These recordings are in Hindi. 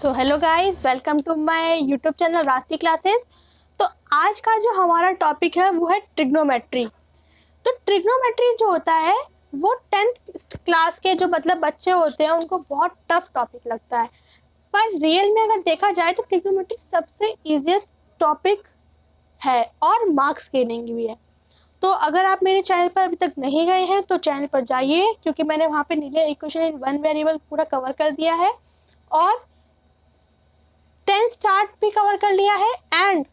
So hello guys, welcome to my YouTube channel Rashi classes. तो आज का जो हमारा टॉपिक है वो है ट्रिग्नोमेट्री। तो ट्रिग्नोमेट्री जो होता है वो 10th क्लास के जो बच्चे होते हैं उनको बहुत टफ टॉपिक लगता है, पर रियल में अगर देखा जाए तो ट्रिग्नोमेट्री सबसे इजीएस्ट टॉपिक है और मार्क्स गेनिंग भी है। तो अगर आप मेरे चैनल पर अभी तक नहीं गए हैं तो चैनल पर जाइए, क्योंकि मैंने वहाँ पे linear equation in one variable पूरा कवर कर दिया है और 10 चार्ट भी कवर कर लिया है। एंड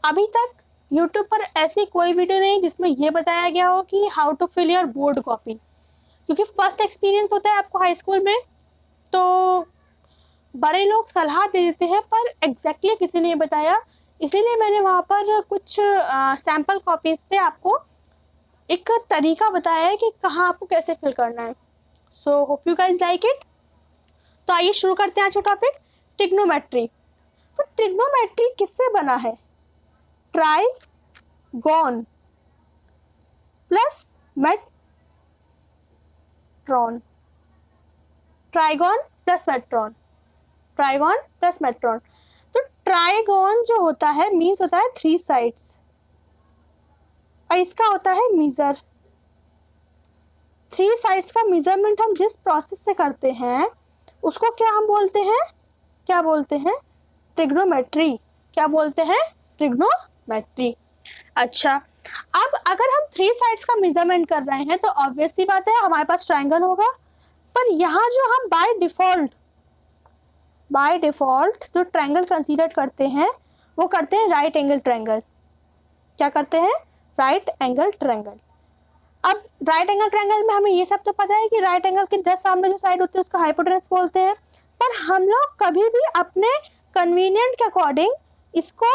अभी तक YouTube पर ऐसी कोई वीडियो नहीं जिसमें ये बताया गया हो कि how to fill your board copy, क्योंकि फर्स्ट एक्सपीरियंस होता है आपको हाई स्कूल में, तो बड़े लोग सलाह दे देते हैं पर एग्जैक्टली किसी ने बताया। इसीलिए मैंने वहाँ पर कुछ सैम्पल कॉपीज पे आपको एक तरीका बताया है कि कहाँ आपको कैसे फिल करना है। So hope you guys like it. तो आइए शुरू करते हैं आज का टॉपिक, ट्रिग्नोमेट्री। तो ट्रिग्नोमेट्री किससे बना है? Trigon plus metron, trigon plus metron, trigon plus metron. तो ट्राइगोन जो होता है मीन्स होता है 3 साइड्स और इसका होता है मीजर। 3 साइड्स का मेजरमेंट हम जिस प्रोसेस से करते हैं उसको क्या हम बोलते हैं? क्या बोलते हैं? ट्रिग्नोमेट्री। क्या बोलते हैं? ट्रिग्नोमेट्री। अच्छा, अब अगर हम 3 साइड्स का मेजरमेंट कर रहे हैं तो ऑब्वियस सी बात है हमारे पास ट्रायंगल होगा, पर यहाँ जो हम बाय डिफॉल्ट जो ट्रायंगल कंसीडर करते हैं वो करते हैं राइट एंगल ट्रायंगल। क्या करते हैं? Right angle triangle. अब राइट एंगल ट्रायंगल में हमें ये सब तो पता है कि राइट एंगल के जस्ट सामने जो साइड होती है उसको हाइपोटेनस बोलते हैं, पर हम लोग कभी भी अपने कन्वीनियंट के अकॉर्डिंग इसको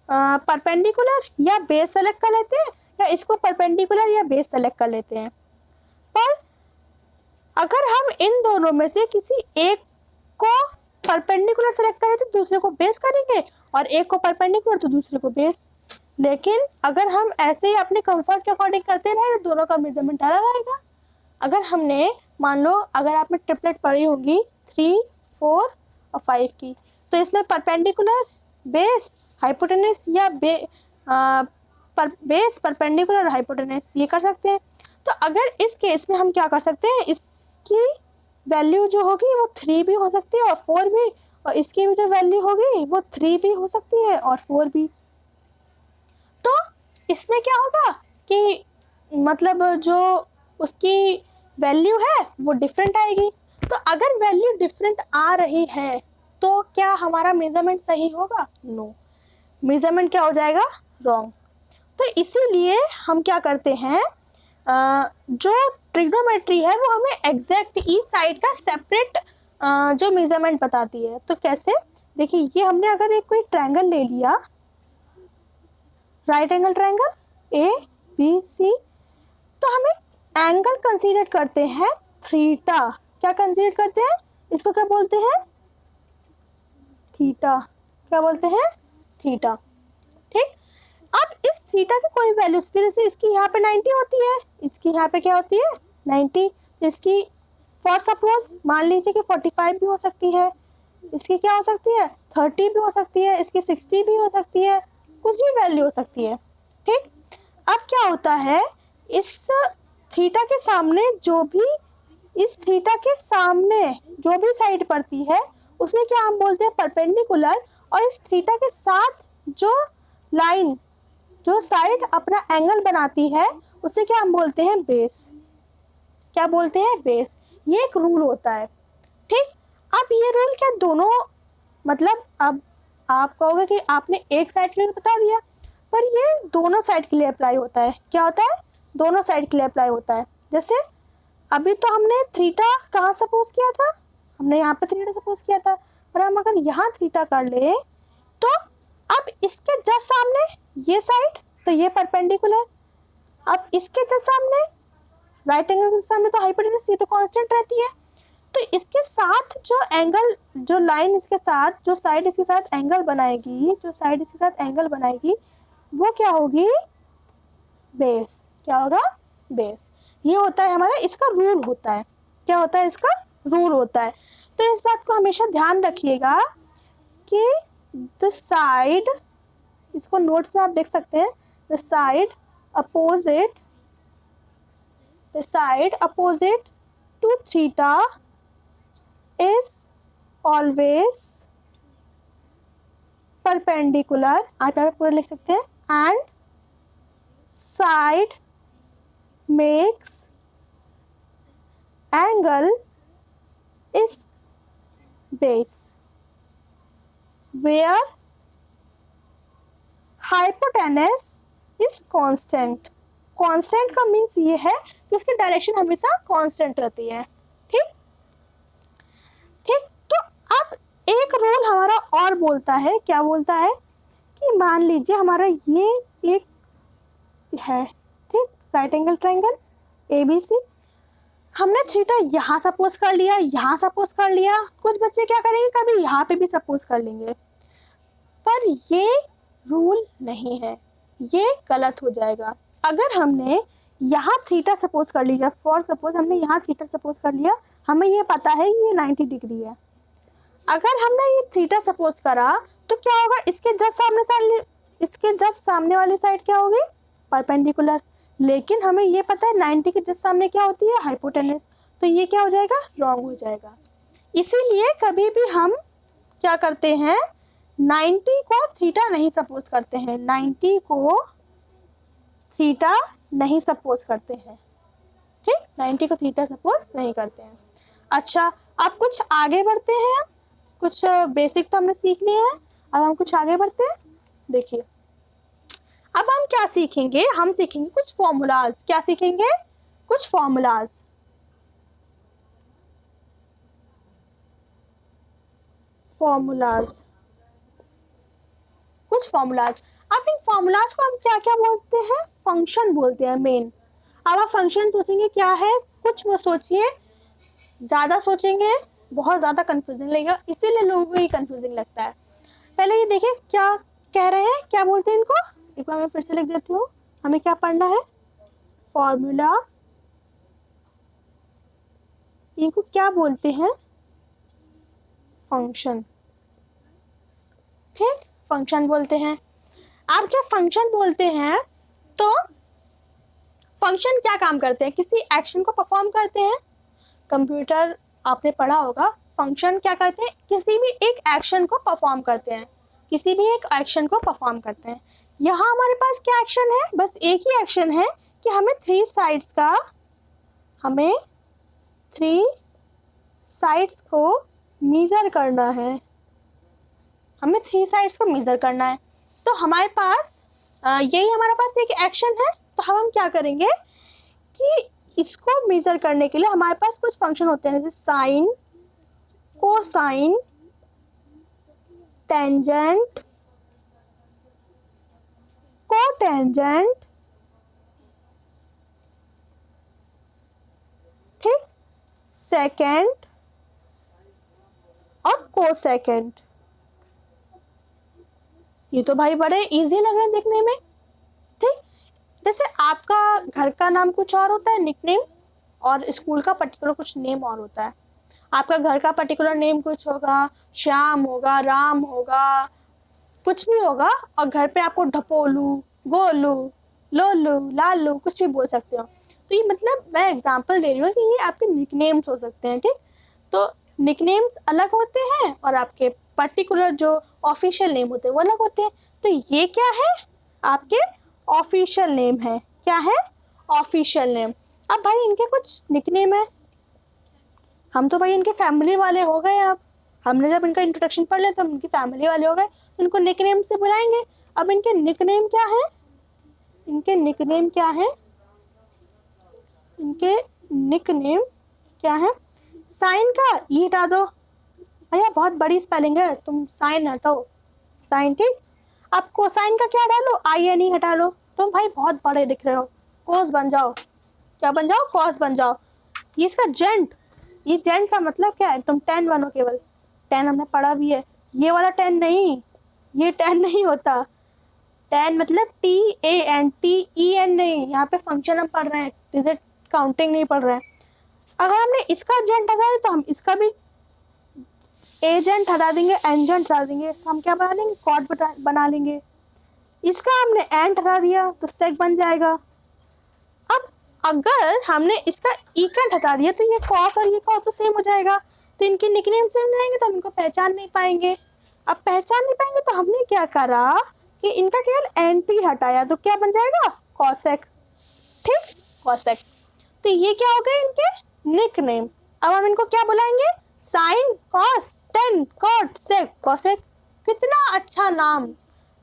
परपेंडिकुलर या बेस सेलेक्ट कर लेते हैं या इसको परपेंडिकुलर या बेस सेलेक्ट कर लेते हैं। पर अगर हम इन दोनों में से किसी एक को परपेंडिकुलर सेलेक्ट करें तो दूसरे को बेस करेंगे और एक को परपेंडिकुलर तो दूसरे को बेस। लेकिन अगर हम ऐसे ही अपने कंफर्ट के अकॉर्डिंग करते रहे तो दोनों का मेजरमेंट अलग आएगा। अगर हमने मान लो अगर आपने ट्रिपलेट पढ़ी होगी 3, 4 और 5 की, तो इसमें परपेंडिकुलर बेस हाइपोटेनस या बेस परपेंडिकुलर हाइपोटेनस ये कर सकते हैं। तो अगर इस केस में हम क्या कर सकते हैं, इसकी वैल्यू जो होगी वो 3 भी हो सकती है और 4 भी, और इसकी भी जो वैल्यू होगी वो 3 भी हो सकती है और 4 भी। तो इसमें क्या होगा कि मतलब जो उसकी वैल्यू है वो डिफरेंट आएगी। तो अगर वैल्यू डिफरेंट आ रही है तो क्या हमारा मेजरमेंट सही होगा? नो, मेजरमेंट क्या हो जाएगा? रॉन्ग। तो इसीलिए हम क्या करते हैं, जो ट्रिग्नोमेट्री है वो हमें एग्जैक्ट ईच साइड का सेपरेट जो मेजरमेंट बताती है। तो कैसे? देखिए, ये हमने अगर एक कोई ट्रायंगल ले लिया, राइट एंगल ट्रायंगल ABC, तो हमें एंगल कंसीडर करते हैं थीटा। क्या कंसीडर करते हैं? इसको क्या बोलते हैं? थीटा। क्या बोलते हैं? थीटा। ठीक। अब इस थीटा की कोई वैल्यू, जैसे इसकी यहाँ पे 90 होती है, इसकी यहाँ पे क्या होती है? 90। इसकी फॉर सपोज मान लीजिए कि 45 भी हो सकती है, इसकी क्या हो सकती है? 30 भी हो सकती है, इसकी 60 भी हो सकती है, कुछ भी वैल्यू हो सकती है। ठीक। अब क्या होता है, इस थीटा के सामने इस थीटा के सामने जो भी साइड पड़ती है उसे क्या हम बोलते हैं? परपेंडिकुलर। और इस थीटा के साथ जो लाइन, जो साइड अपना एंगल बनाती है उसे क्या हम बोलते हैं? बेस। क्या बोलते हैं? बेस। ये एक रूल होता है। ठीक। अब ये रूल क्या दोनों, मतलब अब आप कहोगे कि आपने एक साइड के लिए बता दिया, पर ये दोनों साइड के लिए अप्लाई होता है। क्या होता है? दोनों साइड के लिए अप्लाई होता है। जैसे अभी तो हमने थीटा कहाँ सपोज किया था? हमने यहाँ पे थीटा सपोज किया था, पर हम अगर यहाँ थीटा कर ले तो अब इसके जस्ट सामने ये साइड, तो ये परपेंडिकुलर। अब इसके जस्ट सामने राइट एंगल के सामने तो हाइपोटेनस, ये तो कांस्टेंट रहती है। तो इसके साथ जो एंगल, जो लाइन इसके साथ, जो साइड इसके साथ एंगल बनाएगी, जो साइड इसके साथ एंगल बनाएगी वो क्या होगी? बेस। क्या होगा? बेस। ये होता है हमारा, इसका रूल होता है। क्या होता है? इसका रूल होता है। तो इस बात को हमेशा ध्यान रखिएगा कि द साइड, इसको नोट्स में आप देख सकते हैं, the side opposite to theta is always perpendicular, आप यहाँ पे पूरा लिख सकते हैं, and side makes angle is base where hypotenuse is constant. Constant का मीन्स ये है कि उसकी डायरेक्शन हमेशा कांस्टेंट रहती है। ठीक ठीक, तो अब एक रूल हमारा और बोलता है, क्या बोलता है कि मान लीजिए हमारा ये एक है, ठीक, राइट एंगल ट्रायंगल ABC, हमने थीटा यहाँ सपोज कर लिया, यहाँ सपोज कर लिया, कुछ बच्चे क्या करेंगे कभी यहाँ पे भी सपोज कर लेंगे, पर ये रूल नहीं है, ये गलत हो जाएगा। अगर हमने यहाँ थीटा सपोज कर लिया, फॉर सपोज हमने यहाँ थीटा सपोज कर लिया, हमें ये पता है ये 90 डिग्री है, अगर हमने ये थीटा सपोज करा तो क्या होगा, इसके जब सामने वाली साइड क्या होगी, परपेंडिकुलर, लेकिन हमें ये पता है 90 के जस्ट सामने क्या होती है, हाइपोटेनस, तो ये क्या हो जाएगा, रॉन्ग हो जाएगा। इसीलिए कभी भी हम क्या करते हैं, 90 को थीटा नहीं सपोज करते हैं, 90 को थीटा नहीं सपोज करते हैं। ठीक, 90 को थीटा सपोज नहीं करते हैं। अच्छा, अब कुछ आगे बढ़ते हैं, कुछ बेसिक तो हमने सीख लिए हैं, अब हम कुछ आगे बढ़ते हैं। देखिए अब हम क्या सीखेंगे, हम सीखेंगे कुछ फॉर्मूलाज। क्या सीखेंगे, कुछ फॉर्मूलाज। कुछ फॉर्मूलाज। अब इन फॉर्मूलाज को हम क्या क्या बोलते हैं, फंक्शन बोलते हैं मेन। अब आप फंक्शन सोचेंगे क्या है, कुछ वो सोचिए, ज़्यादा सोचेंगे बहुत ज़्यादा कंफ्यूजिंग लगेगा, इसीलिए लोगों को ये कंफ्यूजिंग लगता है। पहले ये देखिए क्या कह रहे हैं, क्या बोलते हैं इनको, एक बार मैं फिर से लिख देती हूँ। हमें क्या पढ़ना है, फॉर्मूला, इनको क्या बोलते हैं, फंक्शन। ठीक, फंक्शन बोलते हैं। आप जब फंक्शन बोलते हैं तो फंक्शन क्या काम करते हैं, किसी एक्शन को परफॉर्म करते हैं। कंप्यूटर आपने पढ़ा होगा, फंक्शन क्या करते हैं, किसी भी एक एक्शन को परफॉर्म करते हैं, किसी भी एक एक्शन को परफॉर्म करते हैं। यहाँ हमारे पास क्या एक्शन है, बस एक ही एक्शन है कि हमें थ्री साइड्स को मेजर करना है, हमें थ्री साइड्स को मेजर करना है। तो हमारे पास यही हमारे पास एक एक्शन है, तो हम क्या करेंगे कि इसको मेजर करने के लिए हमारे पास कुछ फंक्शन होते हैं, जैसे साइन, कोसाइन, टेंजेंट, कोटेंजेंट, ठीक, सेकेंड और कोसेकेंड। ये तो भाई बड़े इजी लग रहे हैं देखने में। ठीक, जैसे आपका घर का नाम कुछ और होता है, निकनेम, और स्कूल का पर्टिकुलर कुछ नेम और होता है। आपका घर का पर्टिकुलर नेम कुछ होगा, श्याम होगा, राम होगा, कुछ भी होगा, और घर पे आपको ढपोलू, गोलू, लोलू, लालू कुछ भी बोल सकते हो। तो ये मतलब मैं एग्जांपल दे रही हूँ कि ये आपके निकनेम्स हो सकते हैं। ठीक, तो निकनेम्स अलग होते हैं और आपके पर्टिकुलर जो ऑफिशियल नेम होते हैं वो अलग होते हैं। तो ये क्या है, आपके ऑफिशियल नेम है। क्या है, ऑफिशियल नेम। अब भाई इनके कुछ निकनेम है, हम तो भाई इनके फैमिली वाले हो गए। अब हमने जब इनका इंट्रोडक्शन पढ़ लिया तो हम इनकी फैमिली वाले हो गए, इनको निकनेम से बुलाएंगे। अब इनके निकनेम क्या है, इनके निकनेम क्या है, इनके निकनेम क्या है, साइन का ई हटा दो भैया, बहुत बड़ी स्पेलिंग है, तुम साइन हटाओ, साइन। ठीक, अब कोसाइन का क्या डालो, INE हटा लो, तुम भाई बहुत बड़े दिख रहे हो, कोस बन जाओ। क्या बन जाओ, कॉस बन जाओ। ये इसका जेंट, ये जेंट का मतलब क्या है, तुम 10 बनो, केवल 10 हमने पढ़ा भी है, ये वाला 10 नहीं, ये 10 नहीं होता। 10 मतलब TAN नहीं, यहाँ पे फंक्शन हम पढ़ रहे हैं, डिजिट काउंटिंग नहीं पढ़ रहे हैं। अगर हमने इसका जेंट हटाया तो हम इसका भी एजेंट हटा देंगे, एंजेंट हटा देंगे, तो हम क्या बना लेंगे, कॉट बना लेंगे। इसका हमने एंट हटा दिया तो सेक बन जाएगा। अब अगर हमने इसका इकेंट हटा दिया तो ये कॉस और ये कॉस तो सेम हो जाएगा, तो इनके निकनेम सेम रहेंगे, तो हम इनको पहचान नहीं पाएंगे। अब पहचान नहीं पाएंगे तो हमने क्या करा कि इनका केवल एंटी हटाया, तो क्या बन जाएगा, कॉसेक। ठीक, कॉसेक। तो ये क्या हो गए इनके निकनेम। अब हम इनको क्या बुलाएंगे, sine, cos, tan, cot, sec, cosec. कितना अच्छा नाम,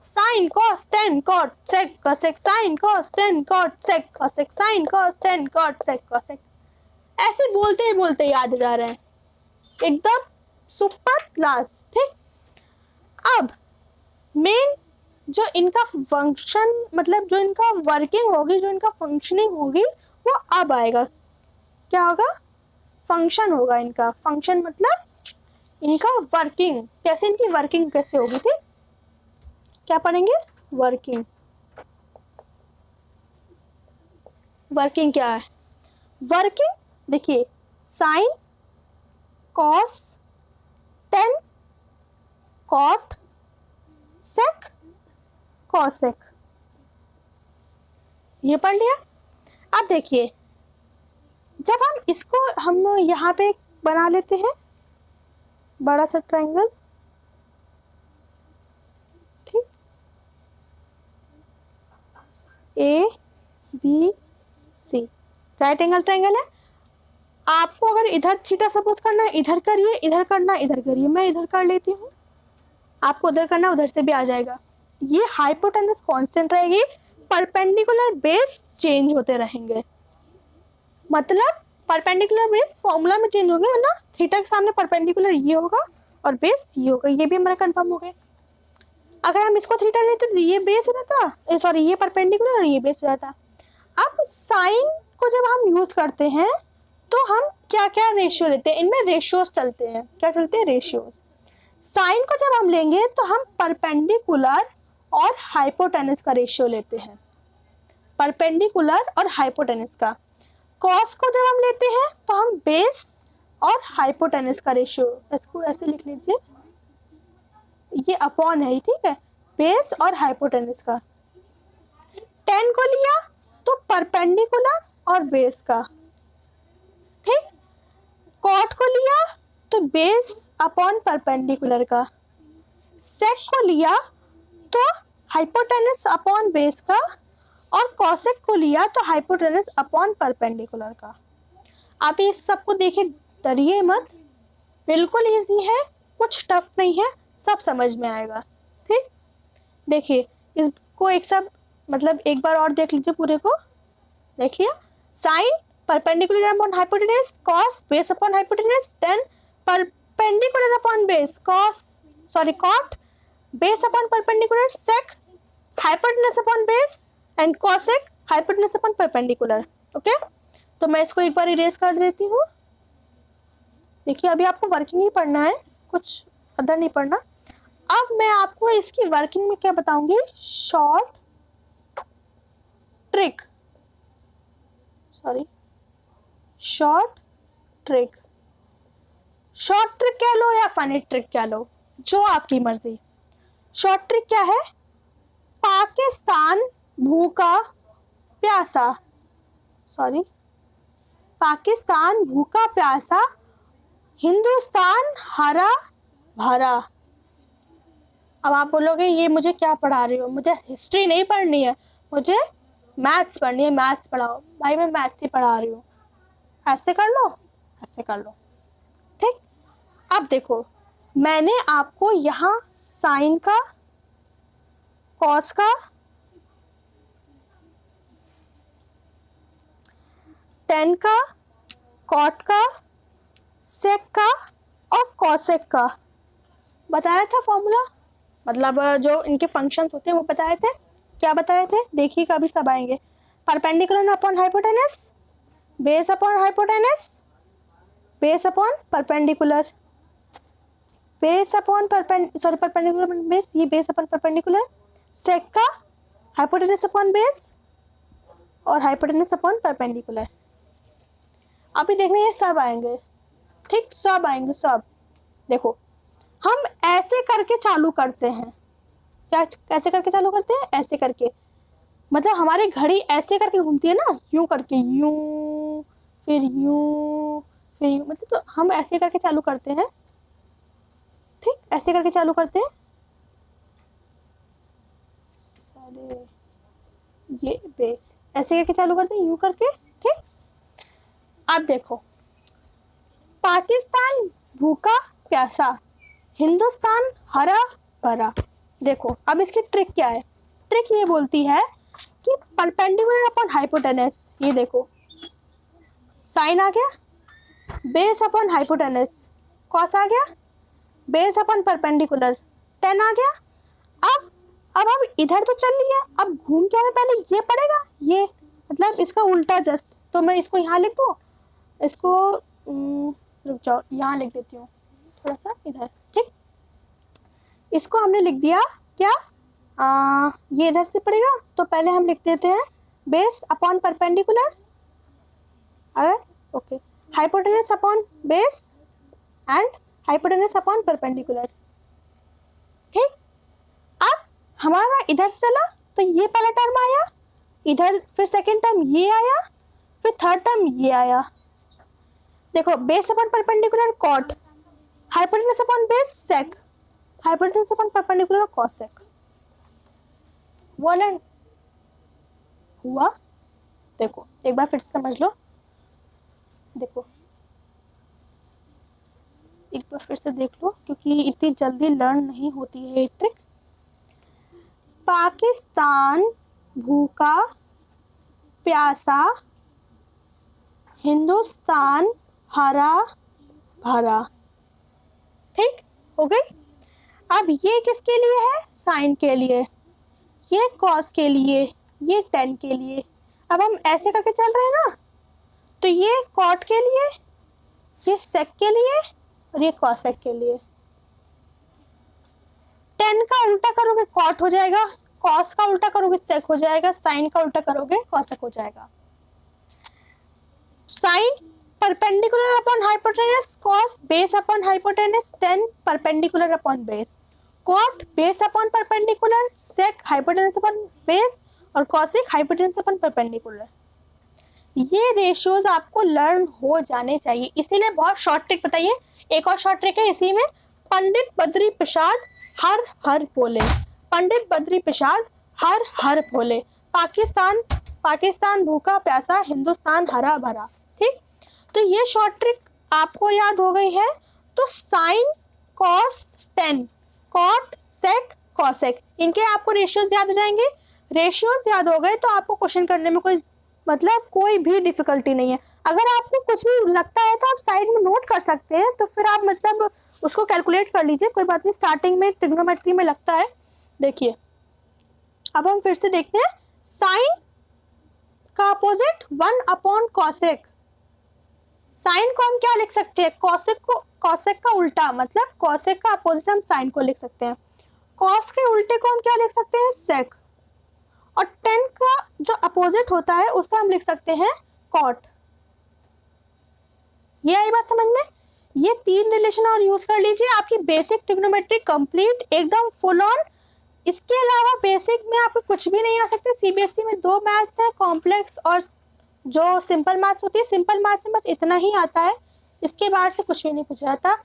sine, cos, tan, cot, sec, cosec, sine, cos, tan, cot, sec, cosec, sine, cos, tan, cot, sec, cosec. ऐसे बोलते ही बोलते याद जा रहे हैं, एकदम सुपर क्लास। ठीक, अब मेन जो इनका फंक्शन, मतलब जो इनका वर्किंग होगी, जो इनका फंक्शनिंग होगी, वो अब आएगा। क्या होगा, फंक्शन होगा इनका। फंक्शन मतलब इनका वर्किंग, कैसे इनकी वर्किंग कैसे होगी। ठीक, क्या पढ़ेंगे, वर्किंग। वर्किंग क्या है, वर्किंग देखिए, sign, cos, tan, cot, sec, cosec, ये पढ़ लिया। अब देखिए, जब हम इसको हम यहाँ पे बना लेते हैं बड़ा सा ट्रायंगल, ठीक, A B C, right angle triangle है। आपको अगर इधर थीटा सपोज करना है, इधर करिए, इधर करना इधर करिए, मैं इधर कर लेती हूँ, आपको उधर करना उधर से भी आ जाएगा। ये हाइपोटेनस कांस्टेंट रहेगी, परपेंडिकुलर बेस चेंज होते रहेंगे, मतलब परपेंडिकुलर बेस फॉर्मूला में चेंज होंगे, वरना थीटा के सामने परपेंडिकुलर ये होगा और बेस ये होगा, ये भी हमारा कंफर्म हो गया। अगर हम इसको थीटा लेते तो ये बेस हो जाता, सॉरी ये परपेंडिकुलर और ये बेस हो जाता। अब साइन को जब हम यूज करते हैं तो हम क्या क्या रेशियो लेते हैं, इनमें रेशियोज चलते हैं। क्या चलते हैं, रेशियोज। साइन को जब हम लेंगे तो हम परपेंडिकुलर और हाइपोटेनस का रेशियो लेते हैं, परपेंडिकुलर और हाइपोटेनस का। कॉस को जब हम लेते हैं तो हम बेस और हाइपोटेनस का रेशियो, इसको ऐसे लिख लीजिए, ये अपॉन है, ठीक है, बेस और हाइपोटेनस का। टेन को लिया तो परपेंडिकुलर और बेस का, ठीक। कॉट को लिया तो बेस अपॉन परपेंडिकुलर का। सेक को लिया तो हाइपोटेनस अपॉन बेस का, और कॉसेक को लिया तो हाइपोटेनस अपॉन परपेंडिकुलर का। आप इस सबको देखिए, डरिए मत, बिल्कुल इजी है, कुछ टफ नहीं है, सब समझ में आएगा। ठीक, देखिए इसको एक सब, मतलब एक बार और देख लीजिए, पूरे को देख लिया। Sine perpendicular upon hypotenuse, cos base upon hypotenuse, tan perpendicular upon base, cos sorry cot base upon perpendicular, sec hypotenuse upon base, and cosec hypotenuse upon perpendicular. Okay, तो मैं इसको एक बार इरेज कर देती हूँ। देखिए अभी आपको वर्किंग ही पढ़ना है, कुछ अदर नहीं पढ़ना। अब मैं आपको इसकी वर्किंग में क्या बताऊंगी, short trick, sorry short trick. Short trick कह लो या फनी ट्रिक कह लो, जो आपकी मर्जी। शॉर्ट ट्रिक क्या है, पाकिस्तान भूखा प्यासा, सॉरी पाकिस्तान भूखा प्यासा, हिंदुस्तान हरा भरा। अब आप बोलोगे ये मुझे क्या पढ़ा रही हो, मुझे हिस्ट्री नहीं पढ़नी है, मुझे मैथ्स पढ़नी है, मैथ्स पढ़ाओ। भाई मैं मैथ्स ही पढ़ा रही हूँ, ऐसे कर लो, ऐसे कर लो। ठीक, अब देखो मैंने आपको यहाँ साइन का, कॉस का, टेन का, कॉट का, सेक का और कॉसेक का बताया था फॉर्मूला, मतलब जो इनके फंक्शंस होते हैं वो बताए थे। क्या बताए थे, देखिए कभी सब आएंगे। Perpendicular upon hypotenuse, base upon hypotenuse, base upon perpendicular, base upon perpendicular base, ये बेस अपॉन परपेंडिकुलर, सेक का हाइपोटेनस अपॉन बेस और हाइपोटेनस अपॉन परपेंडिकुलर। अभी देखना ये सब आएंगे, ठीक, सब आएंगे सब। देखो हम ऐसे करके चालू करते हैं। क्या कैसे करके चालू करते हैं? ऐसे करके, मतलब हमारी घड़ी ऐसे करके घूमती है ना, यूं करके, यूं फिर यूं फिर यूं, मतलब तो हम ऐसे करके चालू करते हैं। ठीक, ऐसे करके चालू करते हैं। अरे ये बेस ऐसे करके चालू करते हैं, यूं करके। ठीक, अब देखो, पाकिस्तान भूखा प्यासा, हिंदुस्तान हरा भरा। देखो अब इसकी ट्रिक क्या है? ट्रिक ये बोलती है कि परपेंडिकुलर अपॉन हाइपोटेनस, ये देखो साइन आ गया, बेस अपॉन हाइपोटेनस कॉस आ गया, बेस अपॉन परपेंडिकुलर टेन आ गया। अब हम इधर तो चल लिया, अब घूम के हमें पहले ये पड़ेगा, ये मतलब इसका उल्टा जस्ट। तो मैं इसको यहाँ लिख दूँ, इसको रुक जाओ, यहाँ लिख देती हूँ थोड़ा सा इधर। ठीक, इसको हमने लिख दिया क्या, ये इधर से पड़ेगा, तो पहले हम लिख देते हैं बेस अपॉन परपेंडिकुलर, अगर okay, hypotenuse upon base and hypotenuse upon perpendicular. ठीक, अब हमारा इधर से चला तो ये पहला टर्म आया, इधर फिर सेकेंड टर्म ये आया, फिर थर्ड टर्म ये आया। देखो base upon perpendicular cot, hypotenuse upon base sec, hypotenuse upon perpendicular cosec. वो हुआ। देखो एक बार फिर से समझ लो, देखो एक बार फिर से देख लो, क्योंकि इतनी जल्दी लर्न नहीं होती है ये ट्रिक। पाकिस्तान भूखा प्यासा, हिंदुस्तान हरा भरा। ठीक हो गई। अब ये किसके लिए है? साइन के लिए, ये कॉस के लिए, ये टेन के लिए। अब हम ऐसे करके चल रहे हैं ना, तो ये कॉट के लिए, ये सेक के लिए और ये कॉसेक के लिए। टेन का उल्टा करोगे कॉट हो जाएगा, कॉस का उल्टा करोगे सेक हो जाएगा, साइन का उल्टा करोगे कॉसेक हो जाएगा। Sine perpendicular upon hypotenuse, cos base upon hypotenuse, tan perpendicular upon base, cot base upon perpendicular, sec hypotenuse upon base और कॉसेक हाइपोटेनस अपॉन परपेंडिकुलर। ये रेशियोज आपको लर्न हो जाने चाहिए, इसीलिए बहुत शॉर्ट ट्रिक बताइए। एक और शॉर्ट ट्रिक है इसी में, पंडित बद्री प्रसाद हर हर बोले, पंडित बद्री प्रसाद हर हर बोले, पाकिस्तान भूखा प्यासा, हिंदुस्तान हरा भरा। ठीक, तो ये शॉर्ट ट्रिक आपको याद हो गई है। तो sine cos tan, cot sec cosec, इनके आपको रेशियोज याद हो जाएंगे। रेशियोज याद हो गए तो आपको क्वेश्चन करने में कोई भी डिफिकल्टी नहीं है। अगर आपको कुछ भी लगता है तो आप साइड में नोट कर सकते हैं, तो फिर आप मतलब उसको कैलकुलेट कर लीजिए, कोई बात नहीं। स्टार्टिंग में ट्रिग्नोमेट्री में लगता है। देखिए अब हम फिर से देखते हैं, साइन का अपोजिट 1 अपॉन कॉसेक। साइन को हम क्या लिख सकते हैं? कॉसेक का उल्टा, मतलब कॉसेक का अपोजिट हम साइन को लिख सकते हैं। कॉस के उल्टे को हम क्या लिख सकते हैं? सेक। और टेन का जो अपोजिट होता है उसे हम लिख सकते हैं कॉट। ये आई बात समझ में? ये तीन रिलेशन और यूज कर लीजिए, आपकी बेसिक ट्रिग्नोमेट्री कंप्लीट, एकदम फुल ऑन। इसके अलावा बेसिक में आपको कुछ भी नहीं आ सकते। सीबीएसई में 2 मैथ्स है, कॉम्प्लेक्स और जो सिंपल मैथ्स होती है। सिंपल मैथ्स में बस इतना ही आता है, इसके बाद से कुछ भी नहीं पूछा जाता।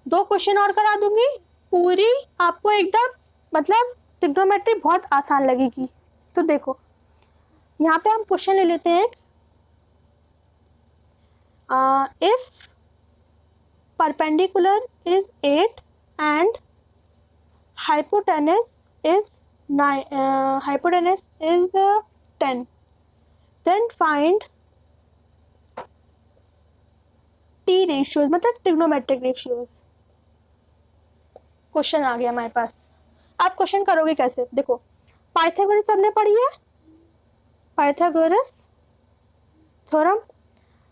2 क्वेश्चन और करा दूंगी, पूरी आपको एकदम मतलब ट्रिग्नोमेट्री बहुत आसान लगेगी। तो देखो यहाँ पे हम क्वेश्चन ले लेते हैं। If perpendicular is 8 and hypotenuse is 10, then find t ratios, मतलब ट्रिग्नोमेट्रिक रेशियोज। क्वेश्चन आ गया हमारे पास। आप क्वेश्चन करोगे कैसे? देखो पाइथागोरस हमने पढ़ी है, पाइथागोरस थ्योरम।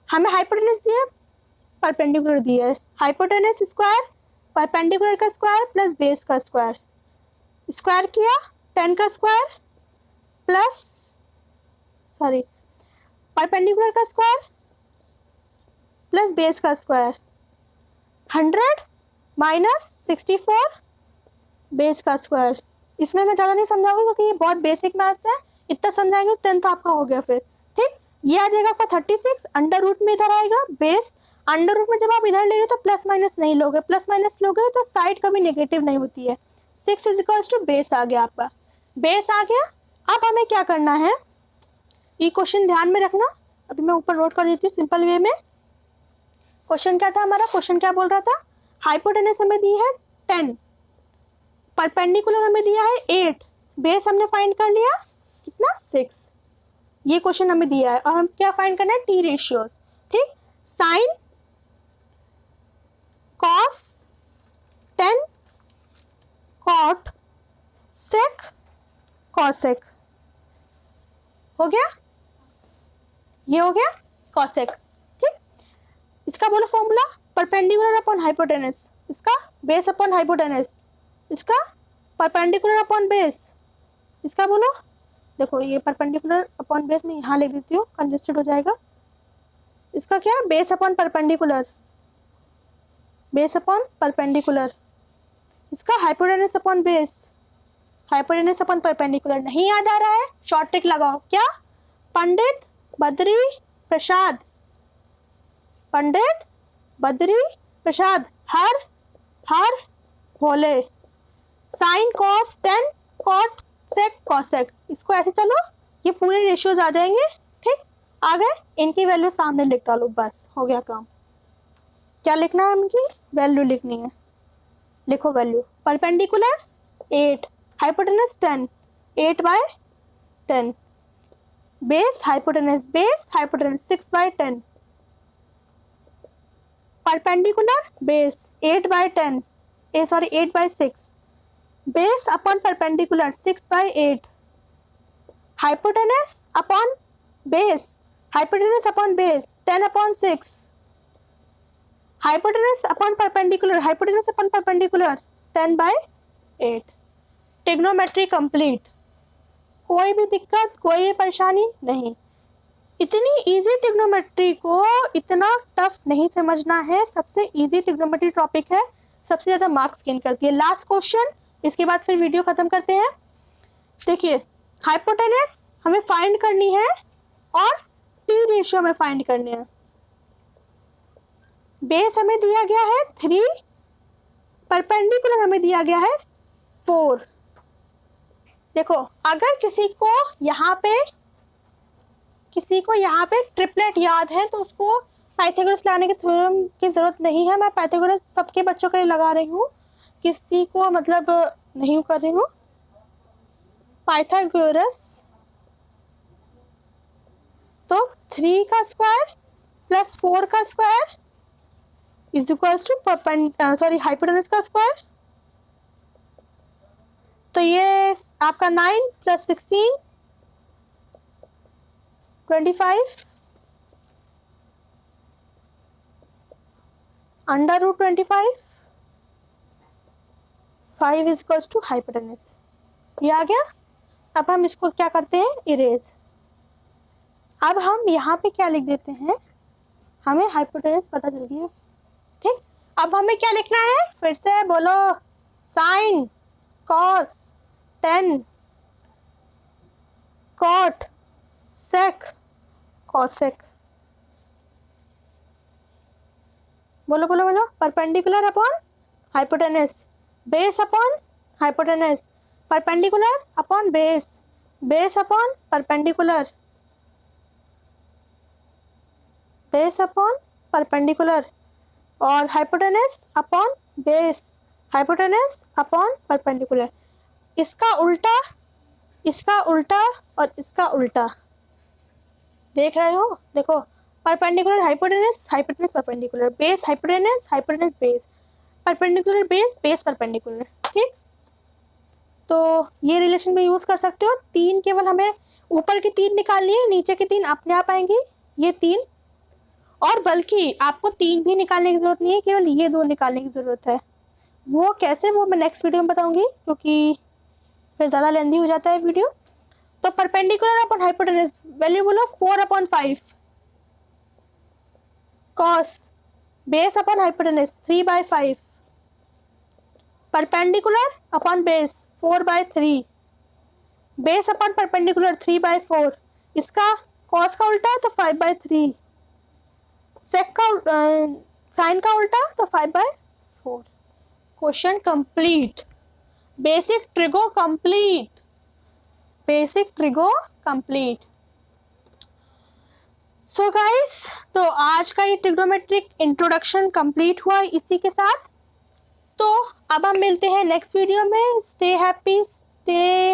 हमें हाइपोटेनस दिया, परपेंडिकुलर दिया है। हाइपोटेनस स्क्वायर, परपेंडिकुलर का स्क्वायर प्लस बेस का स्क्वायर, स्क्वायर किया 10 का स्क्वायर प्लस परपेंडिकुलर का स्क्वायर प्लस बेस का स्क्वायर 100 -64 बेस का स्क्वायर। इसमें मैं ज़्यादा नहीं समझाऊंगी क्योंकि ये बहुत बेसिक मैथ्स है, इतना समझाएंगे 10th आपका हो गया फिर। ठीक, ये आ जाएगा आपका 36, अंडर रूट में इधर आएगा बेस। अंडर रूट में जब आप इधर ले रहे तो प्लस माइनस नहीं लोगे, प्लस माइनस लोगे तो साइड कभी नेगेटिव नहीं होती है। 6 इज इक्वल्स टू बेस आ गया, आपका बेस आ गया। अब हमें क्या करना है, ये क्वेश्चन ध्यान में रखना, अभी मैं ऊपर नोट कर देती हूँ सिंपल वे में। क्वेश्चन क्या था हमारा, क्वेश्चन क्या बोल रहा था, हाइपोटेनस हमें दी है 10, परपेंडिकुलर हमें दिया है 8, बेस हमने फाइंड कर लिया कितना 6। ये क्वेश्चन हमें दिया है और हम क्या फाइंड करना है, टी रेशियोज। ठीक, sine cos 10 cot sec cosec हो गया, ये हो गया कॉसेक। ठीक, इसका बोलो फॉर्मूला, परपेंडिकुलर अपॉन हाइपोटेनस, इसका बेस अपॉन हाइपोटेनस, इसका परपेंडिकुलर अपॉन बेस, इसका बोलो, देखो ये परपेंडिकुलर अपॉन बेस में यहाँ लिख देती हूँ, कंजेस्टेड हो जाएगा। इसका क्या, base upon perpendicular, base upon perpendicular, इसका hypotenuse upon base, hypotenuse upon perpendicular. नहीं याद आ रहा है, शॉर्ट ट्रिक लगाओ, क्या, पंडित बद्री प्रसाद, पंडित बद्री प्रसाद, हर हर Bhole, sine cos 10 cot sec cosec, इसको ऐसे चलो, ये पूरे रेशियोज आ जाएंगे। ठीक, आ गए, इनकी वैल्यू सामने लिख डालो, बस हो गया काम। क्या लिखना है, इनकी वैल्यू लिखनी है, लिखो value, perpendicular 8, hypotenuse 10, 8/10, base hypotenuse 6/10, perpendicular base 8/10, 8/6, base upon perpendicular 6/8, hypotenuse upon base, hypotenuse upon base 10/6, hypotenuse upon perpendicular, hypotenuse upon perpendicular 10/8। Trigonometry complete, कोई भी दिक्कत, कोई परेशानी नहीं। इतनी इजी ट्रिग्नोमेट्री को इतना टफ नहीं समझना है, सबसे इजी ट्रिग्नोमेट्री टॉपिक है, सबसे ज़्यादा मार्क्स गेन करती है। लास्ट क्वेश्चन, इसके बाद फिर वीडियो खत्म करते हैं। देखिए, हाइपोटेनस हमें फाइंड करनी है और टी रेशियो हमें फाइंड करनी है। बेस हमें दिया गया है 3, परपेंडिकुलर हमें दिया गया है 4। देखो, अगर किसी को यहाँ पे ट्रिपलेट याद है तो उसको पाइथागोरस लाने के थ्योरम की जरूरत नहीं है। मैं पाइथागोरस सबके बच्चों के लिए लगा रही हूँ, किसी को मतलब नहीं कर रही हूँ। पाइथागोरस तो 3 का स्क्वायर प्लस 4 का square is equals to hypotenuse का स्क्वायर। तो ये आपका 9 + 16 25 √25 5 इज इक्वल्स टू हाइपोटेनस। ये आ गया। अब हम इसको क्या करते हैं, इरेज। अब हम यहाँ पे क्या लिख देते हैं, हमें हाइपोटेनस पता चल गई है। ठीक, अब हमें क्या लिखना है, फिर से बोलो, sine cos 10 cot sec cosec. बोलो बोलो बोलो, perpendicular upon hypotenuse, base upon hypotenuse, perpendicular upon base, base upon perpendicular, base upon perpendicular, और hypotenuse upon base, hypotenuse upon perpendicular. इसका उल्टा, इसका उल्टा और इसका उल्टा, देख रहे हो, देखो, perpendicular hypotenuse, hypotenuse perpendicular, base hypotenuse, hypotenuse base, perpendicular base, base perpendicular. ठीक, तो ये रिलेशन में यूज कर सकते हो। 3 केवल हमें ऊपर की 3 निकालनी है, नीचे की 3 अपने आप आएंगी, ये 3, और बल्कि आपको 3 भी निकालने की जरूरत नहीं है, केवल ये 2 निकालने की जरूरत है। वो कैसे, वो मैं नेक्स्ट वीडियो में बताऊंगी, क्योंकि फिर ज़्यादा लेंदी हो जाता है वीडियो। तो परपेंडिकुलर अपॉन हाइपोटेनस, वैल्यू बोलो 4/5, cos base upon hypotenuse 3/5, perpendicular upon base 4/3, base upon perpendicular 3/4, इसका कॉस का उल्टा तो 5/3, सेक का साइन का उल्टा तो 5/4। Question complete, basic trigo complete, basic trigo complete. So guys, तो आज का ये ट्रिग्नोमेट्रिक इंट्रोडक्शन कंप्लीट हुआ इसी के साथ। तो अब हम मिलते हैं नेक्स्ट वीडियो में। Stay happy, stay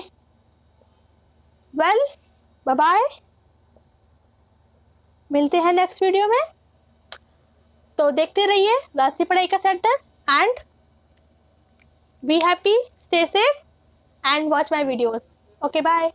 well, bye bye, मिलते हैं नेक्स्ट वीडियो में। तो देखते रहिए राजसी पढ़ाई का center and be happy, stay safe and watch my videos. Okay bye.